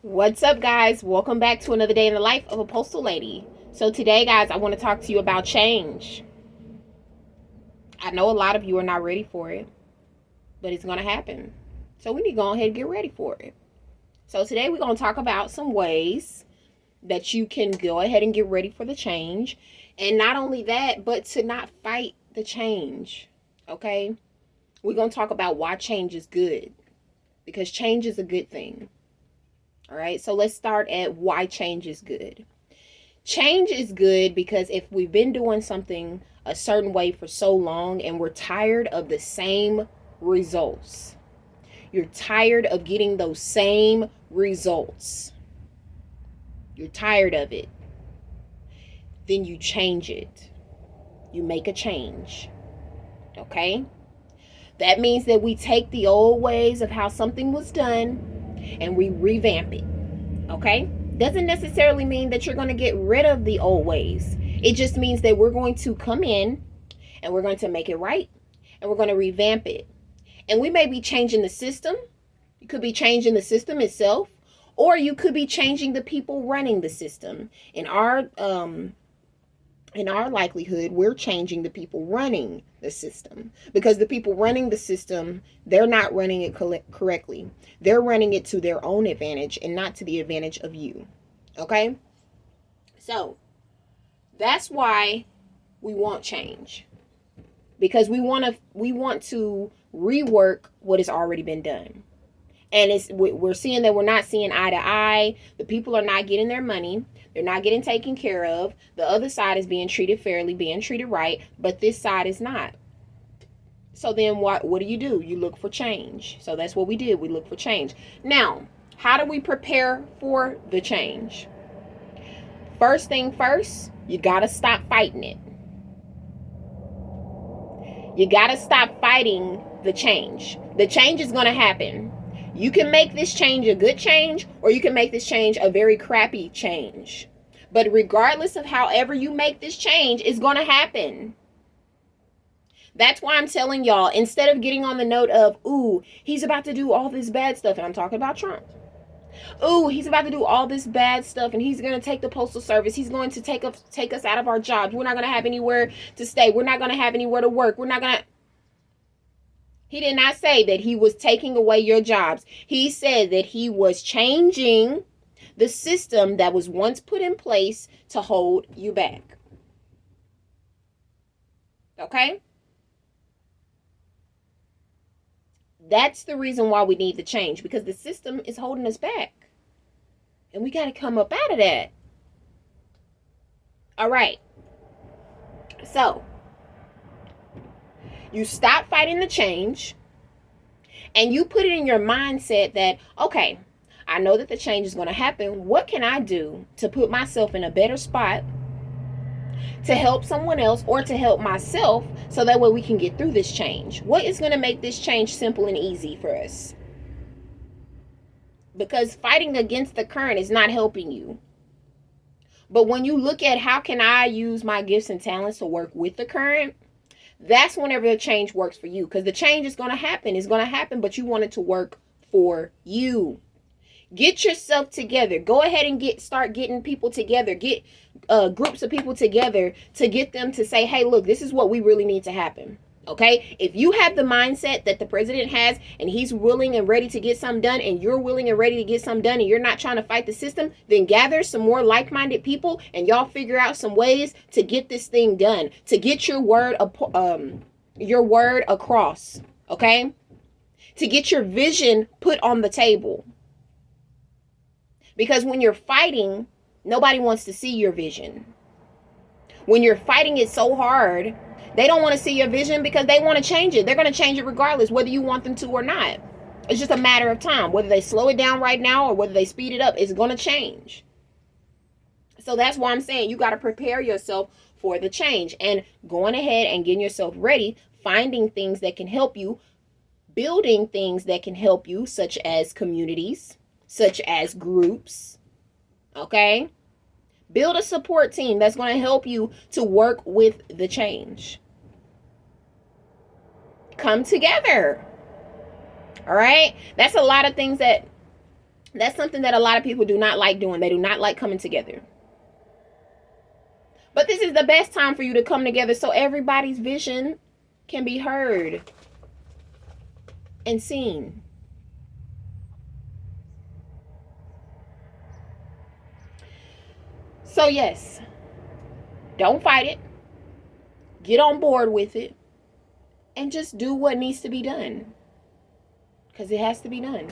What's up, guys? Welcome back to another day in the life of a postal lady. So today, guys, I want to talk to you about change. I know a lot of you are not ready for it, but it's going to happen. So we need to go ahead and get ready for it. So today we're going to talk about some ways that you can go ahead and get ready for the change. And not only that, but to not fight the change. Okay? We're going to talk about why change is good. Because change is a good thing. All right, so let's start at why change is good. Change is good because if we've been doing something a certain way for so long and we're tired of the same results, you're tired of getting those same results, you're tired of it, then you change it. You make a change. Okay? That means that we take the old ways of how something was done and we revamp it. Okay? Doesn't necessarily mean that you're going to get rid of the old ways. It just means that we're going to come in and we're going to make it right and we're going to revamp it. And we may be changing the system. You could be changing the system itself, or you could be changing the people running the system. In our likelihood, we're changing the people running the system, because the people running the system, they're not running it correctly. They're running it to their own advantage and not to the advantage of you. Okay? So that's why we want change, because we want to rework what has already been done. And we're seeing that we're not seeing eye to eye. The people are not getting their money. They're not getting taken care of. The other side is being treated fairly, being treated right, but this side is not. So then what do? You look for change. So that's what we did. We look for change. Now, how do we prepare for the change? First thing first, you got to stop fighting it. You got to stop fighting the change. The change is going to happen. You can make this change a good change, or you can make this change a very crappy change. But regardless of however you make this change, it's going to happen. That's why I'm telling y'all, instead of getting on the note of, ooh, he's about to do all this bad stuff, and I'm talking about Trump. Ooh, he's about to do all this bad stuff, and he's going to take the postal service. He's going to take us out of our jobs. We're not going to have anywhere to stay. We're not going to have anywhere to work. We're not going to... He did not say that he was taking away your jobs. He said that he was changing the system that was once put in place to hold you back. Okay? That's the reason why we need the change, because the system is holding us back. And we got to come up out of that. All right. So, you stop fighting the change, and you put it in your mindset that, okay, I know that the change is going to happen. What can I do to put myself in a better spot to help someone else or to help myself, so that way we can get through this change? What is going to make this change simple and easy for us? Because fighting against the current is not helping you. But when you look at how can I use my gifts and talents to work with the current, that's whenever the change works for you. Because the change is going to happen. It's going to happen, but you want it to work for you. Get yourself together. Go ahead and start getting people together. Get groups of people together to get them to say, hey, look, this is what we really need to happen. Okay? If you have the mindset that the president has, and he's willing and ready to get something done, and you're willing and ready to get something done, and you're not trying to fight the system, then gather some more like-minded people, and y'all figure out some ways to get this thing done, to get your word across. Okay? To get your vision put on the table. Because when you're fighting, nobody wants to see your vision. When you're fighting it so hard, they don't want to see your vision because they want to change it. They're going to change it regardless, whether you want them to or not. It's just a matter of time. Whether they slow it down right now or whether they speed it up, it's going to change. So that's why I'm saying you got to prepare yourself for the change, and going ahead and getting yourself ready, finding things that can help you, building things that can help you, such as communities, such as groups. Okay? Build a support team that's going to help you to work with the change. Come together. All right? That's a lot of things that That's something that a lot of people do not like doing. They do not like coming together. But this is the best time for you to come together so everybody's vision can be heard and seen. So yes, don't fight it. Get on board with it. And just do what needs to be done. Because it has to be done.